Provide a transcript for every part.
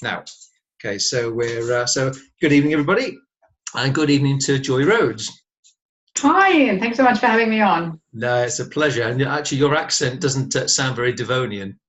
now. Okay, so so good evening, everybody, and good evening to Joy Rhoades. Hi, Ian. Thanks so much for having me on. No, it's a pleasure. And actually, your accent doesn't sound very Devonian.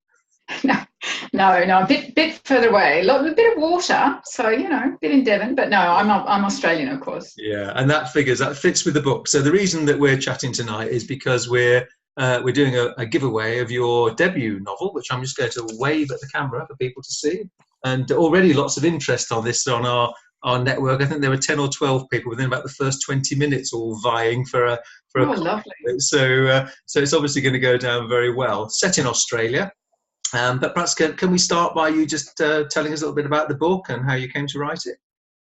No, a bit further away. A bit of water, so a bit in Devon. But no, I'm Australian, of course. Yeah, and that fits with the book. So the reason that we're chatting tonight is because we're doing a giveaway of your debut novel, which I'm just going to wave at the camera for people to see. And already lots of interest on this on our network. I think there were 10 or 12 people within about the first 20 minutes all vying for a lovely. So it's obviously going to go down very well. Set in Australia. But perhaps can we start by you just telling us a little bit about the book and how you came to write it?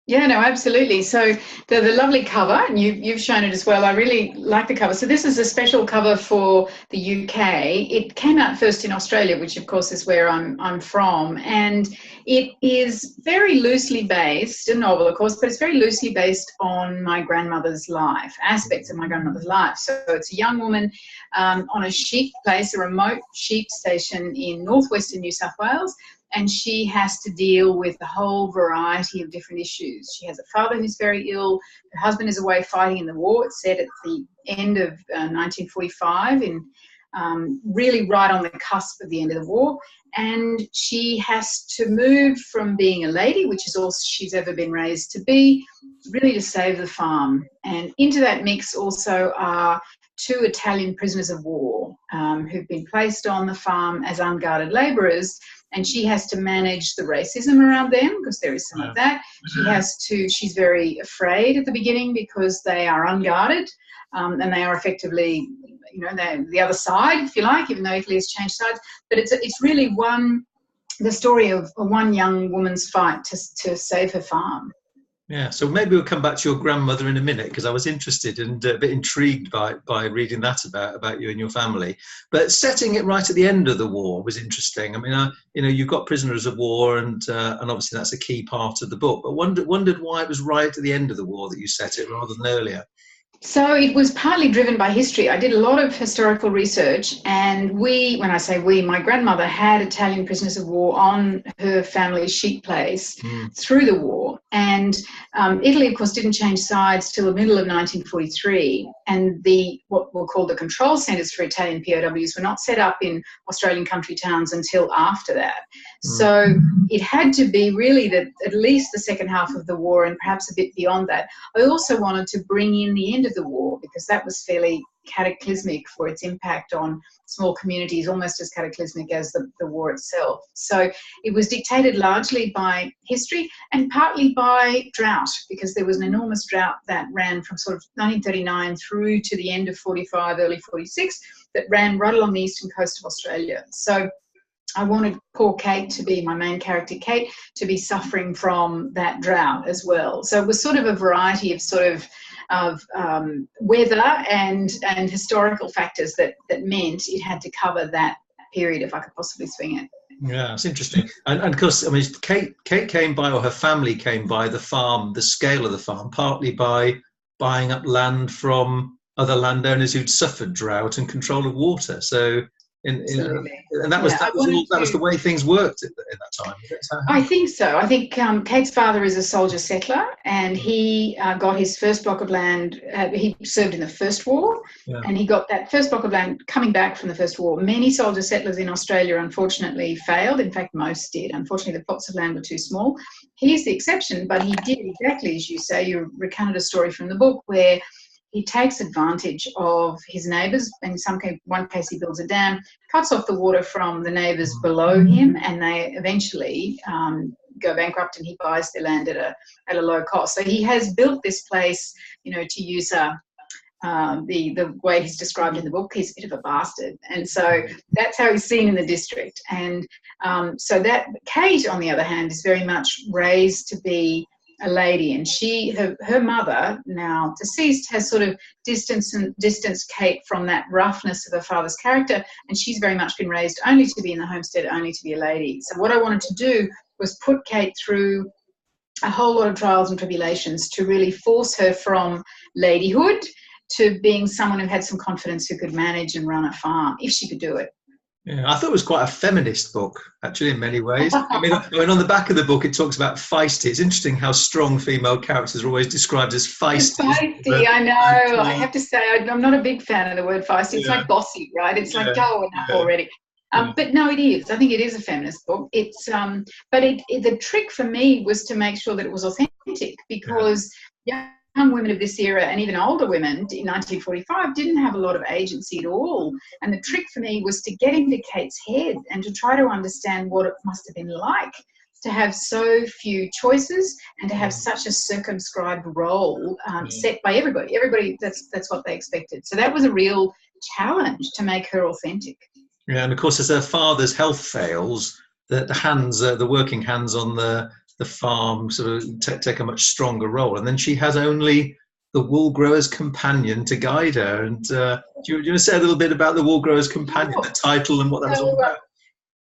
Yeah, no, absolutely. So the lovely cover, and you've shown it as well. I really like the cover. So this is a special cover for the UK. It came out first in Australia, which of course is where I'm from, and it is very loosely based, a novel of course, but it's very loosely based on my grandmother's life, aspects of my grandmother's life. So it's a young woman on a sheep place, a remote sheep station in northwestern New South Wales. And she has to deal with a whole variety of different issues. She has a father who's very ill. Her husband is away fighting in the war. It's set at the end of 1945, really right on the cusp of the end of the war. And she has to move from being a lady, which is all she's ever been raised to be, really to save the farm. And into that mix also are 2 Italian prisoners of war who've been placed on the farm as unguarded labourers. And she has to manage the racism around them because there is some of that. She's very afraid at the beginning because they are unguarded and they are effectively, they're the other side, if you like, even though Italy has changed sides. But it's really the story of one young woman's fight to save her farm. Yeah, so maybe we'll come back to your grandmother in a minute because I was interested and a bit intrigued by reading that about you and your family. But setting it right at the end of the war was interesting. I mean, you've got prisoners of war, and obviously that's a key part of the book. But wondered why it was right at the end of the war that you set it rather than earlier. So it was partly driven by history. I did a lot of historical research, and when I say we, my grandmother had Italian prisoners of war on her family's sheep place through the war. And Italy, of course, didn't change sides till the middle of 1943. And what we'll call the control centres for Italian POWs were not set up in Australian country towns until after that. So it had to be really at least the second half of the war and perhaps a bit beyond that. I also wanted to bring in the end of the war because that was fairly cataclysmic for its impact on small communities, almost as cataclysmic as the war itself. So it was dictated largely by history and partly by drought, because there was an enormous drought that ran from sort of 1939 through to the end of 45, early 46, that ran right along the eastern coast of Australia. So I wanted poor Kate to be, my main character, Kate, to be suffering from that drought as well. So it was sort of a variety of weather and historical factors that meant it had to cover that period if I could possibly swing it. Yeah, it's interesting. And of course, I mean, Kate came by, or her family came by the farm, the scale of the farm, partly by buying up land from other landowners who'd suffered drought and control of water. So and that was the way things worked at that time. I think so. I think Kate's father is a soldier settler, and he got his first block of land. He served in the First War, and he got that first block of land coming back from the First War. Many soldier settlers in Australia unfortunately failed. In fact, most did. Unfortunately, the plots of land were too small. He's the exception, but he did exactly as you say. You recounted a story from the book where he takes advantage of his neighbours. In one case, he builds a dam, cuts off the water from the neighbours below him, and they eventually go bankrupt, and he buys their land at a low cost. So he has built this place, to use the way he's described in the book. He's a bit of a bastard, and so that's how he's seen in the district. And so that Kate, on the other hand, is very much raised to be a lady, and her mother, now deceased, has sort of distanced Kate from that roughness of her father's character, and she's very much been raised only to be in the homestead, only to be a lady. So what I wanted to do was put Kate through a whole lot of trials and tribulations to really force her from ladyhood to being someone who had some confidence, who could manage and run a farm, if she could do it. Yeah, I thought it was quite a feminist book, actually, in many ways. I mean, on the back of the book, it talks about feisty. It's interesting how strong female characters are always described as It's feisty. Isn't feisty, it? I But, know. I have to say, I'm not a big fan of the word feisty. It's yeah, like bossy, right? It's like, yeah, go enough yeah, already. yeah, But no, it is. I think it is a feminist book. But the trick for me was to make sure that it was authentic, yeah. because young women of this era and even older women in 1945 didn't have a lot of agency at all. And the trick for me was to get into Kate's head and to try to understand what it must have been like to have so few choices and to have Mm, such a circumscribed role mm. set by everybody. Everybody, that's what they expected. So that was a real challenge to make her authentic. Yeah, and of course, as her father's health fails, the working hands on the farm sort of take a much stronger role, and then she has only the Woolgrowers Companion to guide her. And do you want to say a little bit about the Woolgrowers Companion, the Sure. title, and what that was all So, about?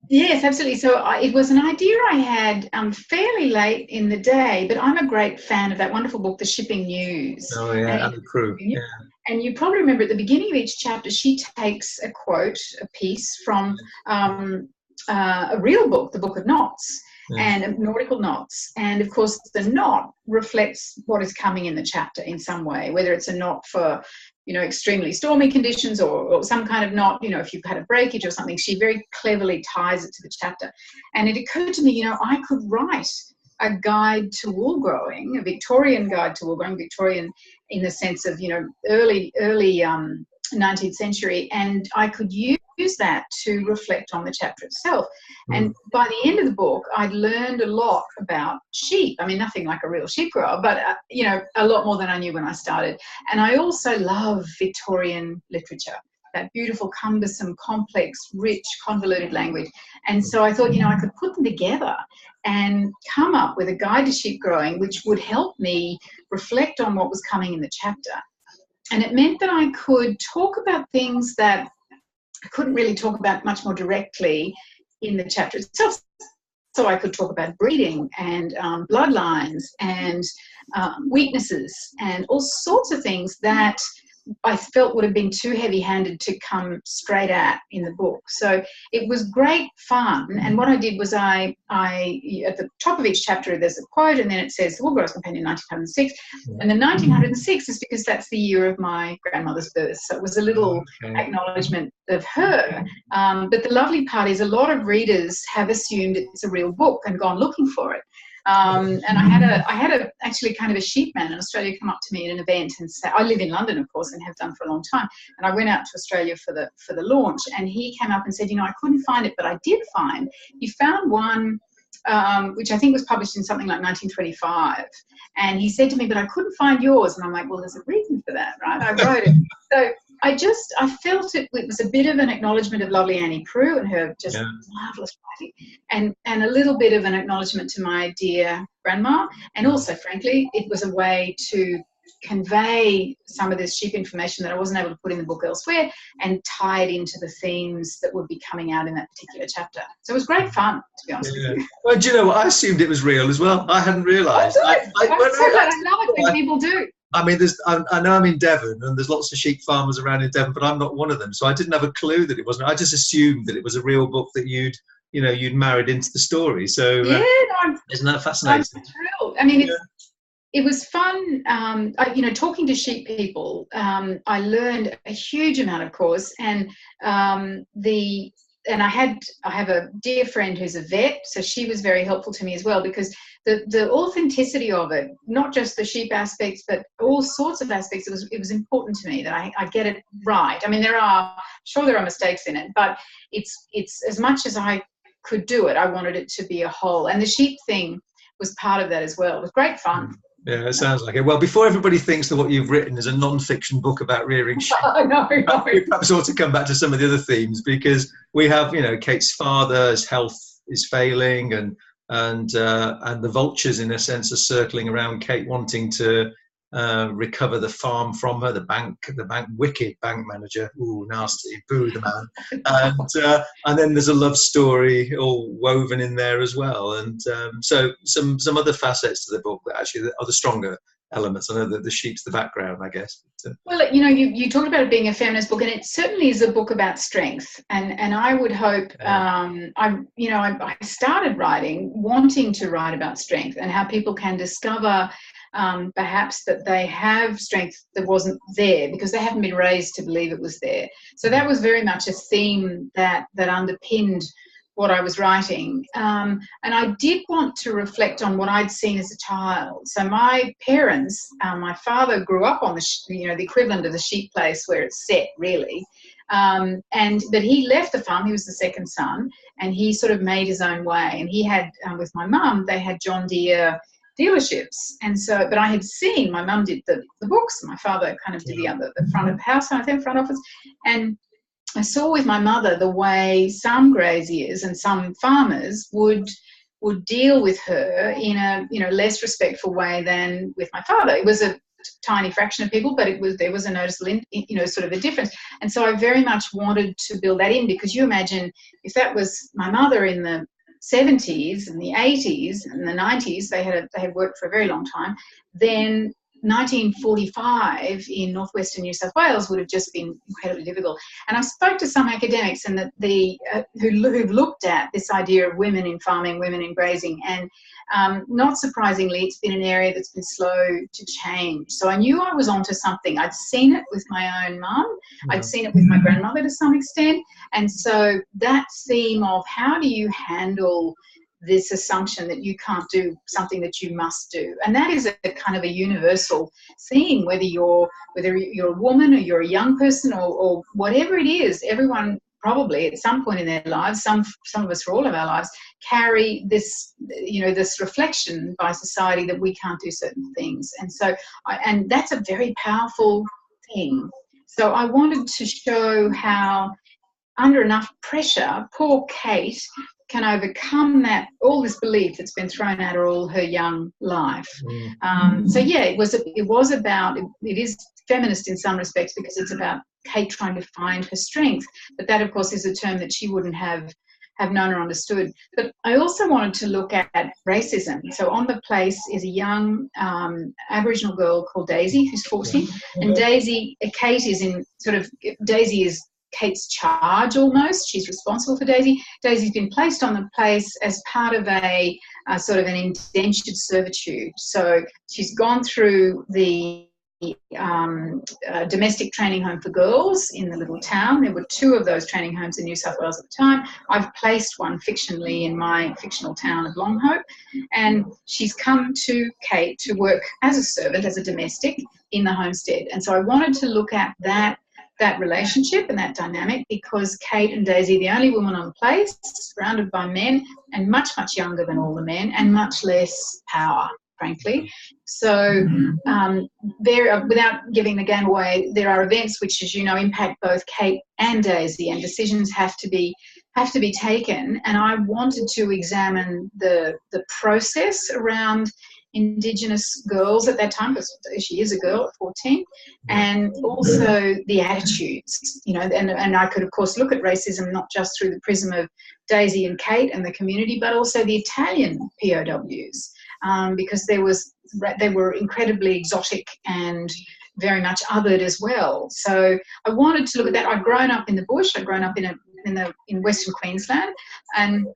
yes, absolutely. So it was an idea I had fairly late in the day, but I'm a great fan of that wonderful book, The Shipping News. Oh yeah, And, and the crew. Yeah, and you probably remember at the beginning of each chapter, she takes a quote, a piece from a real book, the Book of Knots, yeah, and nautical knots. And of course, the knot reflects what is coming in the chapter in some way, whether it's a knot for extremely stormy conditions or some kind of knot, if you've had a breakage or something. She very cleverly ties it to the chapter. And it occurred to me, I could write a guide to wool growing, a Victorian guide to wool growing, Victorian in the sense of, early 19th century, and I could use that to reflect on the chapter itself. mm, And by the end of the book, I'd learned a lot about sheep. I mean, nothing like a real sheep grower, but, a lot more than I knew when I started. And I also love Victorian literature, that beautiful, cumbersome, complex, rich, convoluted language. And so I thought, I could put them together and come up with a guide to sheep growing, which would help me reflect on what was coming in the chapter. And it meant that I could talk about things that I couldn't really talk about much more directly in the chapter itself. So I could talk about breeding and bloodlines and weaknesses and all sorts of things that I felt would have been too heavy-handed to come straight at in the book. So it was great fun. And what I did was I at the top of each chapter, there's a quote, and then it says, the Woolgrowers Companion, 1906. And the 1906 is because that's the year of my grandmother's birth. So it was a little acknowledgement of her. But the lovely part is a lot of readers have assumed it's a real book and gone looking for it. And I had actually kind of a sheep man in Australia come up to me at an event and say, I live in London, of course, and have done for a long time. And I went out to Australia for the launch, and he came up and said, I couldn't find it, but I did find, he found one which I think was published in something like 1925. And he said to me, but I couldn't find yours. And I'm like, well, there's a reason for that, right? I wrote it. So I felt it was a bit of an acknowledgement of lovely Annie Prue and her just marvellous writing, and a little bit of an acknowledgement to my dear grandma. And also, frankly, it was a way to convey some of this sheep information that I wasn't able to put in the book elsewhere and tie it into the themes that would be coming out in that particular chapter. So it was great fun, to be honest with you. Well, do you know what? I assumed it was real as well. I hadn't realised. I love it when people do. I mean, I know I'm in Devon, and there's lots of sheep farmers around in Devon, but I'm not one of them. So I didn't have a clue that it wasn't. I just assumed that it was a real book that you'd married into the story. So isn't that fascinating? I'm thrilled. I mean, it was fun. Talking to sheep people, I learned a huge amount, of course, and I have a dear friend who's a vet, so she was very helpful to me as well, because the authenticity of it, not just the sheep aspects, but all sorts of aspects, it was important to me that I get it right. I mean, there are mistakes in it, but it's as much as I could do it, I wanted it to be a whole. And the sheep thing was part of that as well. It was great fun. Yeah, it sounds like it. Well, before everybody thinks that what you've written is a non-fiction book about rearing sheep, no. we perhaps ought to come back to some of the other themes, because we have, Kate's father's health is failing, and the vultures, in a sense, are circling around Kate, wanting to recover the farm from her. The wicked bank manager, ooh, nasty, boo the man, and then there's a love story all woven in there as well, and so some other facets to the book that actually are the stronger elements. I know that the sheep's the background, I guess. Well, you talked about it being a feminist book, and it certainly is a book about strength. And I would hope, I started writing, wanting to write about strength and how people can discover perhaps that they have strength that wasn't there because they haven't been raised to believe it was there. So that was very much a theme that underpinned what I was writing. And I did want to reflect on what I'd seen as a child. So my parents, my father grew up on the equivalent of the sheep place where it's set, really. But he left the farm. He was the second son, and he sort of made his own way. And he had, with my mum, they had John Deere dealerships. And so, but I had seen, my mum did the books, my father kind of did the front of the house, I think, front office. And I saw with my mother the way some graziers and some farmers would deal with her in a less respectful way than with my father. It was a tiny fraction of people, but there was a noticeable sort of a difference. And so I very much wanted to build that in, because you imagine if that was my mother in the 70s and the 80s and the 90s, they had worked for a very long time, then 1945 in northwestern New South Wales would have just been incredibly difficult. And I spoke to some academics and who've looked at this idea of women in farming, women in grazing, and not surprisingly, it's been an area that's been slow to change. So I knew I was onto something. I'd seen it with my own mum. I'd seen it with my grandmother to some extent. And so that theme of how do you handle this assumption that you can't do something that you must do, and that is a kind of a universal theme, whether you're a woman or you're a young person or whatever it is. Everyone probably at some point in their lives, some of us for all of our lives, carry this this reflection by society that we can't do certain things. And so and that's a very powerful thing. So I wanted to show how under enough pressure poor Kate can overcome all this belief that's been thrown at her all her young life. It is feminist in some respects because it's about Kate trying to find her strength, but that of course is a term that she wouldn't have known or understood. But I also wanted to look at racism. So on the place is a young Aboriginal girl called Daisy, who's 14, and Kate is Kate's charge almost. She's responsible for Daisy. Daisy's been placed on the place as part of a sort of an indentured servitude. So she's gone through the domestic training home for girls in the little town. There were 2 of those training homes in New South Wales at the time. I've placed one fictionally in my fictional town of Longhope, and she's come to Kate to work as a servant, as a domestic in the homestead. And so I wanted to look at that relationship and that dynamic, because Kate and Daisy are the only women on the place, surrounded by men, and much, much younger than all the men, and much less power, frankly. So without giving the game away, there are events which, as you know, impact both Kate and Daisy, and decisions have to be taken. And I wanted to examine the process around Indigenous girls at that time, because she is a girl at 14, and also the attitudes, and I could of course look at racism not just through the prism of Daisy and Kate and the community, but also the Italian POWs, because they were incredibly exotic and very much othered as well. So I wanted to look at that. I'd grown up in the bush. I'd grown up in Western Queensland, and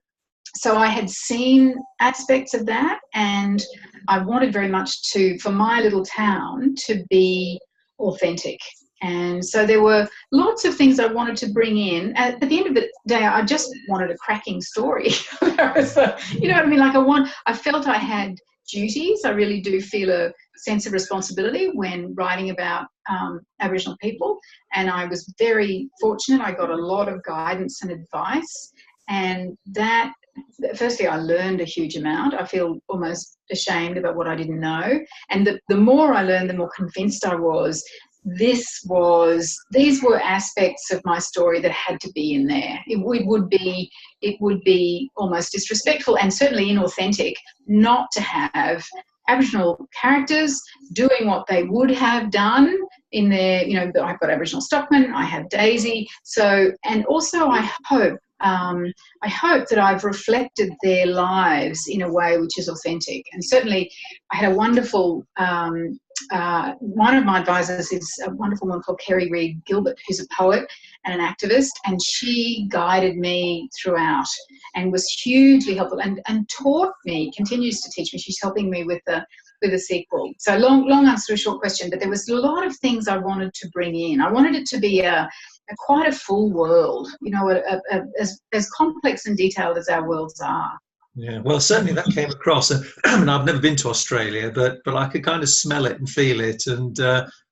so I had seen aspects of that, and I wanted very much for my little town to be authentic. And so there were lots of things I wanted to bring in. At the end of the day, I just wanted a cracking story. You know what I mean? I felt I had duties. I really do feel a sense of responsibility when writing about Aboriginal people. And I was very fortunate. I got a lot of guidance and advice. And that, firstly, I learned a huge amount. I feel almost ashamed about what I didn't know. And the more I learned, the more convinced I was these were aspects of my story that had to be in there. It would be almost disrespectful and certainly inauthentic not to have Aboriginal characters doing what they would have done in their, I've got Aboriginal stockmen, I have Daisy. So, and also I hope I hope that I've reflected their lives in a way which is authentic. And certainly I had a wonderful, one of my advisors is a wonderful woman called Kerry Reid Gilbert, who's a poet and an activist, and she guided me throughout and was hugely helpful and taught me, continues to teach me. She's helping me with the sequel. So long answer to a short question, but there was a lot of things I wanted to bring in. I wanted it to be quite a full world, you know, as complex and detailed as our worlds are. Yeah, well, certainly that came across. I mean, I've never been to Australia, but I could kind of smell it and feel it, and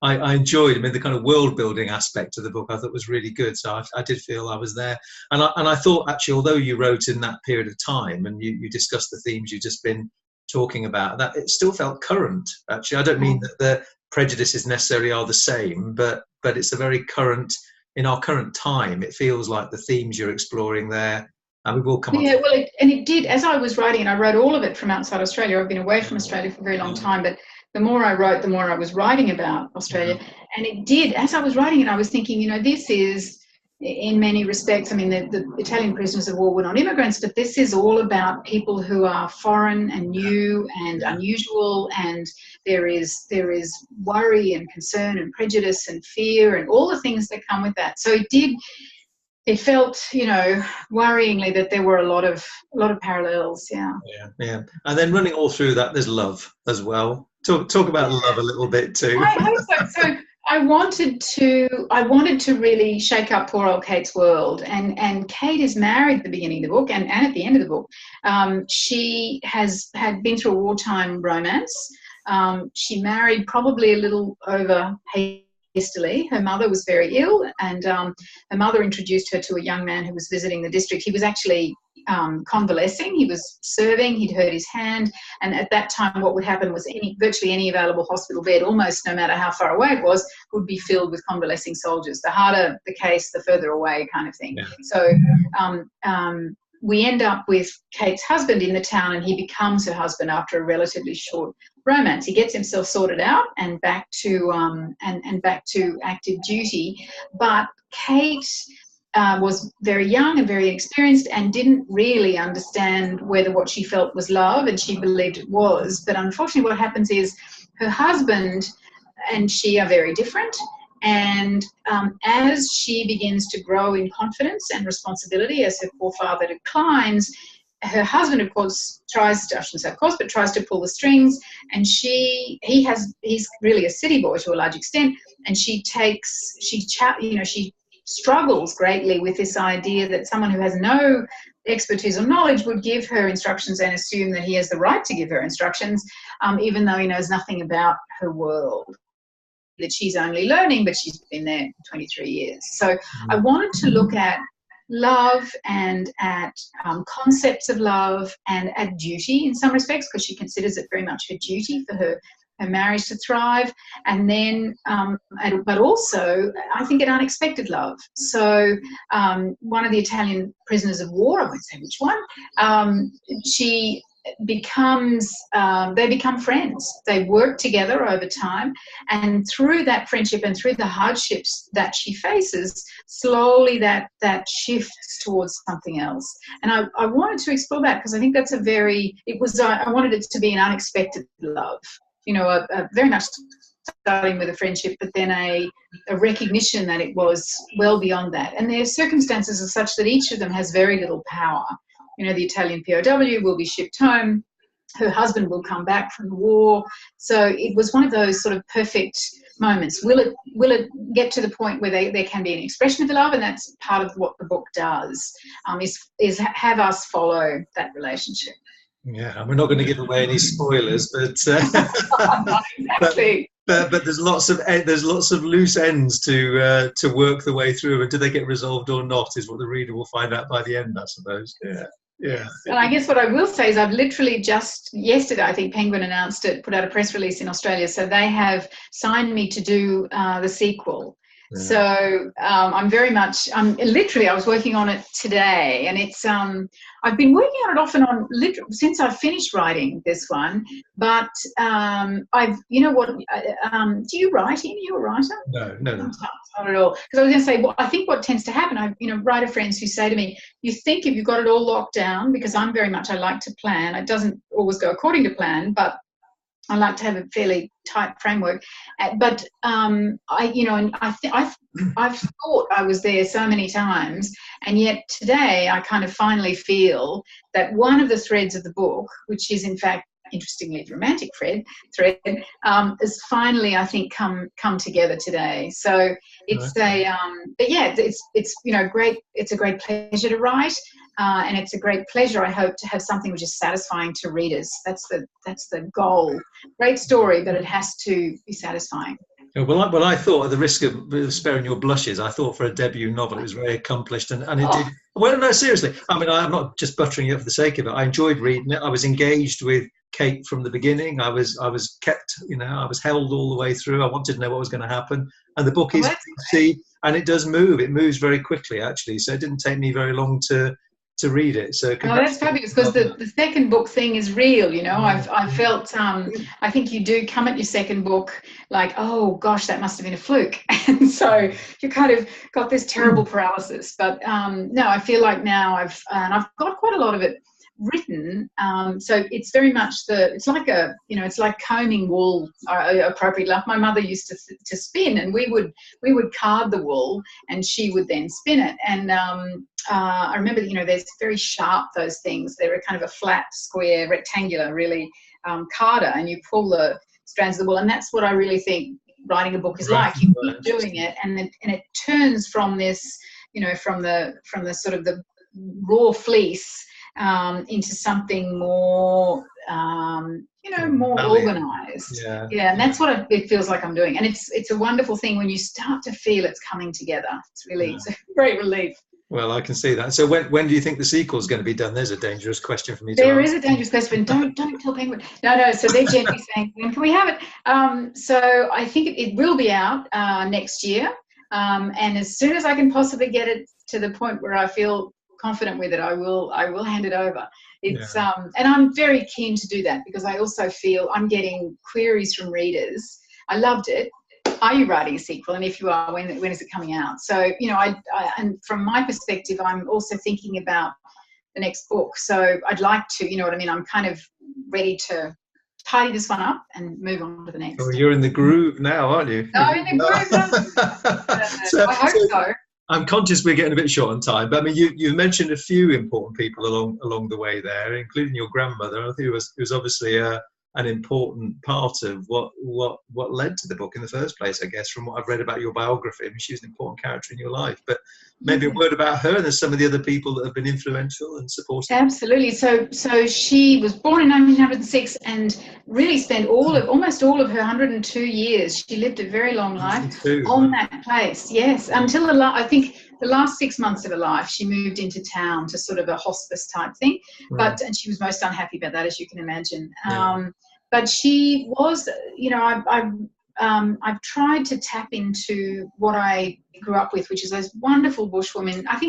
I enjoyed. I mean, the kind of world building aspect of the book I thought was really good. So I did feel I was there, and I thought actually, although you wrote in that period of time and you discussed the themes you've just been talking about, that it still felt current. Actually, I don't mean that the prejudices necessarily are the same, but it's a very current, in our current time. It feels like the themes you're exploring there. And we've all come on. Yeah, well, it did. As I was writing, and I wrote all of it from outside Australia. I've been away from Australia for a very long time, but the more I wrote, the more I was writing about Australia. And it did. As I was writing it, I was thinking, you know, this is, in many respects, I mean, the Italian prisoners of war were not immigrants, but this is all about people who are foreign and new and unusual, and there is worry and concern and prejudice and fear and all the things that come with that. So it felt, you know, worryingly that there were a lot of parallels. Yeah. And then running all through that, there's love as well. Talk about love a little bit too. I hope so. So I wanted to really shake up poor old Kate's world. And Kate is married at the beginning of the book and at the end of the book. She had been through a wartime romance. She married probably a little over hastily. Her mother was very ill, and her mother introduced her to a young man who was visiting the district. He was actually convalescing. He was serving. He'd hurt his hand, and at that time what would happen was virtually any available hospital bed, almost no matter how far away it was, would be filled with convalescing soldiers. The harder the case, the further away kind of thing. So we end up with Kate's husband in the town, and he becomes her husband after a relatively short romance. He gets himself sorted out and back to active duty. But Kate was very young and very inexperienced and didn't really understand whether what she felt was love, and she believed it was. But unfortunately what happens is her husband and she are very different. And as she begins to grow in confidence and responsibility, as her poor father declines, her husband, of course, tries to pull the strings, and he's really a city boy to a large extent, and she struggles greatly with this idea that someone who has no expertise or knowledge would give her instructions and assume that he has the right to give her instructions, even though he knows nothing about her world. That she's only learning, but she's been there 23 years. So I wanted to look at love and at concepts of love and at duty in some respects, because she considers it very much her duty for her marriage to thrive, and then but also I think an unexpected love. So one of the Italian prisoners of war, I won't say which one, they become friends. They work together over time, and through that friendship and through the hardships that she faces, slowly that shifts towards something else. And I wanted to explore that because I think that's I wanted it to be an unexpected love, you know, a very much starting with a friendship, but then a recognition that it was well beyond that. And their circumstances are such that each of them has very little power. You know, the Italian POW will be shipped home. Her husband will come back from the war. So it was one of those sort of perfect moments. Will it get to the point where there can be an expression of love? And that's part of what the book does, is have us follow that relationship. Yeah, and we're not going to give away any spoilers, but exactly. But there's lots of loose ends to work the way through, and do they get resolved or not is what the reader will find out by the end, I suppose. Yeah. And I guess what I will say is I've literally just yesterday, I think Penguin announced it, put out a press release in Australia, so they have signed me to do the sequel. So I'm very much, literally, I was working on it today, and it's, I've been working on it off and on since I finished writing this one. But you know what, do you write, Ian? Are you a writer? No. Not at all. Because I was going to say, well, I think what tends to happen, writer friends who say to me, you think if you've got it all locked down, because I like to plan. It doesn't always go according to plan, but I like to have a fairly tight framework. But I've thought I was there so many times, and yet today I kind of finally feel that one of the threads of the book, which is in fact, interestingly, a romantic thread, is finally, I think, come together today. So it's but yeah, it's great. It's a great pleasure to write. And it's a great pleasure, I hope, to have something which is satisfying to readers. That's the goal. Great story, but it has to be satisfying. Well, I thought, at the risk of sparing your blushes, I thought for a debut novel it was very accomplished, and it did. Well, no, seriously. I mean, I'm not just buttering it for the sake of it. I enjoyed reading it. I was engaged with Kate from the beginning. I was kept, I was held all the way through. I wanted to know what was going to happen. And the book is juicy, and it does move. It moves very quickly, actually. So it didn't take me very long to read it. So that's fabulous, because the second book thing is real. I felt I think you do come at your second book like, oh gosh, that must have been a fluke, and so you kind of got this terrible paralysis. But no, I feel like now I've got quite a lot of it written, so it's very much it's like combing wool appropriately. Like my mother used to spin, and we would card the wool and she would then spin it. And I remember, there's very sharp, those things. They're a kind of a flat, square, rectangular, really, carder, and you pull the strands of the wool. And that's what I really think writing a book is like. You keep doing it, and it turns from this, from the sort of the raw fleece into something more, more organised. Yeah, and that's what it feels like I'm doing. And it's a wonderful thing when you start to feel it's coming together. It's a great relief. Well, I can see that. So when do you think the sequel is going to be done? There's a dangerous question for me to There ask. is a dangerous question. Don't tell Penguin. No. So they're gently saying, when can we have it? So I think it will be out next year. And as soon as I can possibly get it to the point where I feel confident with it, I will hand it over. It's and I'm very keen to do that, because I also feel I'm getting queries from readers. I loved it. Are you writing a sequel? And if you are, when is it coming out? So, and from my perspective, I'm also thinking about the next book. So I'd like to, I'm kind of ready to tidy this one up and move on to the next. Oh, you're in the groove now, aren't you? No, in the groove. I hope so. I'm conscious we're getting a bit short on time, but I mean, you mentioned a few important people along the way there, including your grandmother. I think it was obviously an important part of what led to the book in the first place, I guess, from what I've read about your biography. I mean, she was an important character in your life, but maybe a word about her and there's some of the other people that have been influential and supportive. Absolutely. So she was born in 1906 and really spent almost all of her 102 years. She lived a very long life on that place. Yes, until I think the last 6 months of her life, she moved into town to sort of a hospice type thing. Right. And she was most unhappy about that, as you can imagine. Yeah. But she was, I've tried to tap into what I grew up with, which is those wonderful bushwomen. I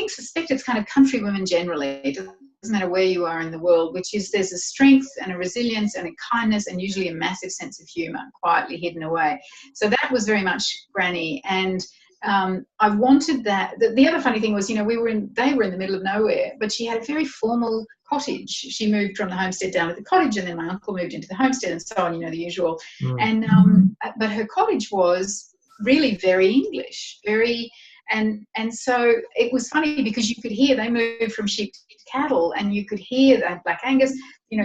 suspect it's kind of country women generally. It doesn't matter where you are in the world, which is there's a strength and a resilience and a kindness and usually a massive sense of humour quietly hidden away. So that was very much Granny. And I wanted that. The other funny thing was, they were in the middle of nowhere, but she had a very formal cottage. She moved from the homestead down to the cottage, and then my uncle moved into the homestead, and so on. The usual. And but her cottage was really very English, and so it was funny because you could hear they moved from sheep to cattle, and you could hear that Black Angus.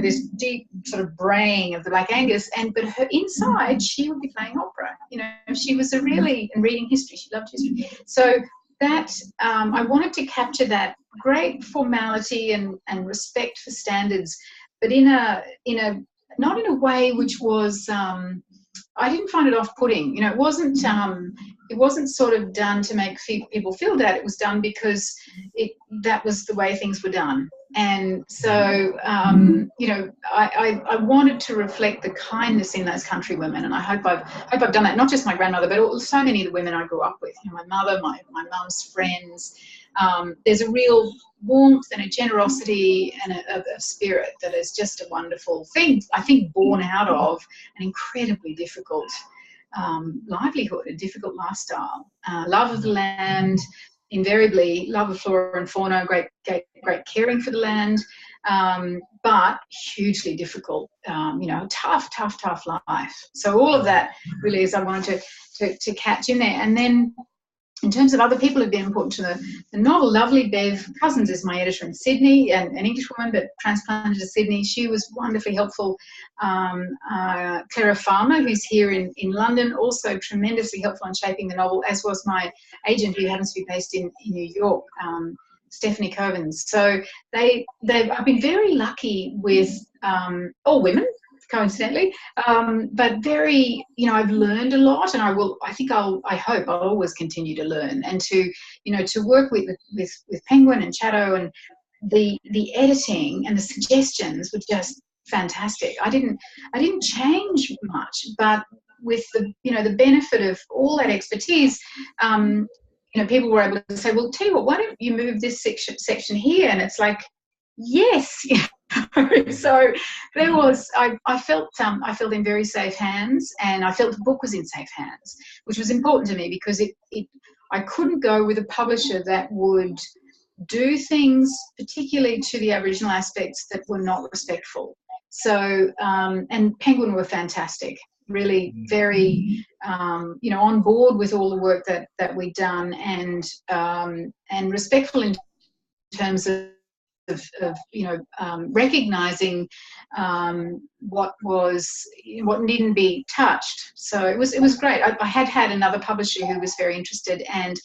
This deep sort of braying of the Black Angus, but her inside she would be playing opera. She was and reading history. She loved history. So that I wanted to capture that great formality and respect for standards, but in a not in a way which was I didn't find it off-putting. It wasn't sort of done to make people feel bad. It was done because that was the way things were done. And so, I wanted to reflect the kindness in those country women, and I hope I've done that. Not just my grandmother, but so many of the women I grew up with. My mother, my mum's friends. There's a real warmth and a generosity and a spirit that is just a wonderful thing, I think, born out of an incredibly difficult livelihood, a difficult lifestyle. Love of the land, invariably love of flora and fauna, great caring for the land, but hugely difficult, tough life. So all of that really is I wanted to catch in there. And then in terms of other people who've been important to the novel, lovely Bev Cousins is my editor in Sydney, an English woman but transplanted to Sydney. She was wonderfully helpful. Clara Farmer, who's here in London, also tremendously helpful in shaping the novel, as was my agent, who happens to be based in New York, Stephanie Covens. So I've been very lucky with all women, coincidentally, but very, I've learned a lot, and I hope I'll always continue to learn, and to work with Penguin and Chatto, and the editing and the suggestions were just fantastic. I didn't change much, but with the benefit of all that expertise, people were able to say, well, tell you what, why don't you move this section here? And it's like, yes. So there was, I felt in very safe hands, and I felt the book was in safe hands, which was important to me, because I couldn't go with a publisher that would do things, particularly to the Aboriginal aspects, that were not respectful. So, and Penguin were fantastic, really very, on board with all the work that we'd done, and respectful in terms of recognizing what needn't be touched. So it was great. I had another publisher who was very interested, and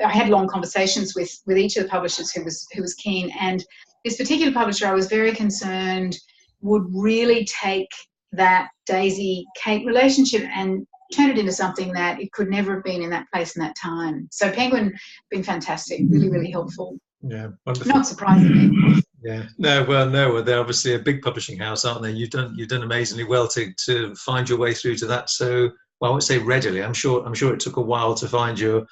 I had long conversations with each of the publishers who was keen. And this particular publisher, I was very concerned would really take that Daisy-Kate relationship and turn it into something that it could never have been in that place in that time. So Penguin been fantastic, really, really helpful. Yeah, wonderful. Not surprisingly. Yeah, no, they're obviously a big publishing house, aren't they? You've done amazingly well to find your way through to that. So, well, I won't say readily. I'm sure it took a while to find your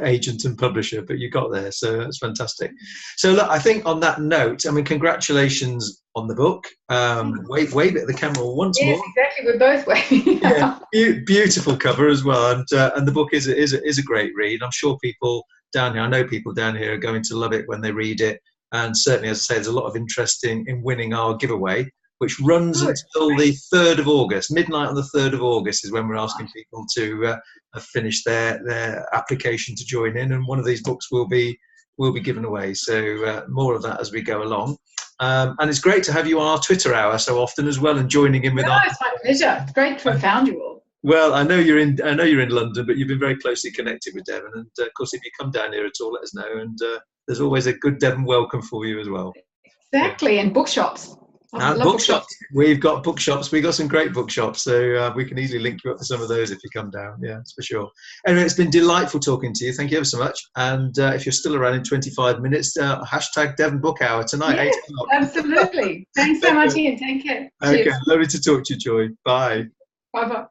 agent and publisher, but you got there. So that's fantastic. So look, I think on that note, I mean, congratulations on the book. Wave at the camera once more. Yes, exactly. We're both waving. Yeah, beautiful cover as well, and the book is a great read. I'm sure people down here, I know people down here are going to love it when they read it. And certainly, as I say, there's a lot of interest in winning our giveaway, which runs until the 3rd of August. Midnight on the 3rd of August is when we're asking people to finish their application to join in, and one of these books will be given away. So more of that as we go along. And it's great to have you on our Twitter hour so often as well, and joining in with our. It's my pleasure. It's great to have found you all. Well, I know you're in London, but you've been very closely connected with Devon, and of course, if you come down here at all, let us know. And there's always a good Devon welcome for you as well. Exactly, and bookshops. Bookshops. We've got bookshops. We've got some great bookshops, so we can easily link you up for some of those if you come down. Yeah, that's for sure. Anyway, it's been delightful talking to you. Thank you ever so much. And if you're still around in 25 minutes, hashtag Devon Book Hour tonight. Yes, 8 o'clock. Absolutely. Thanks so much, Ian. Take care. Okay, Cheers. lovely to talk to you, Joy. Bye. Bye-bye.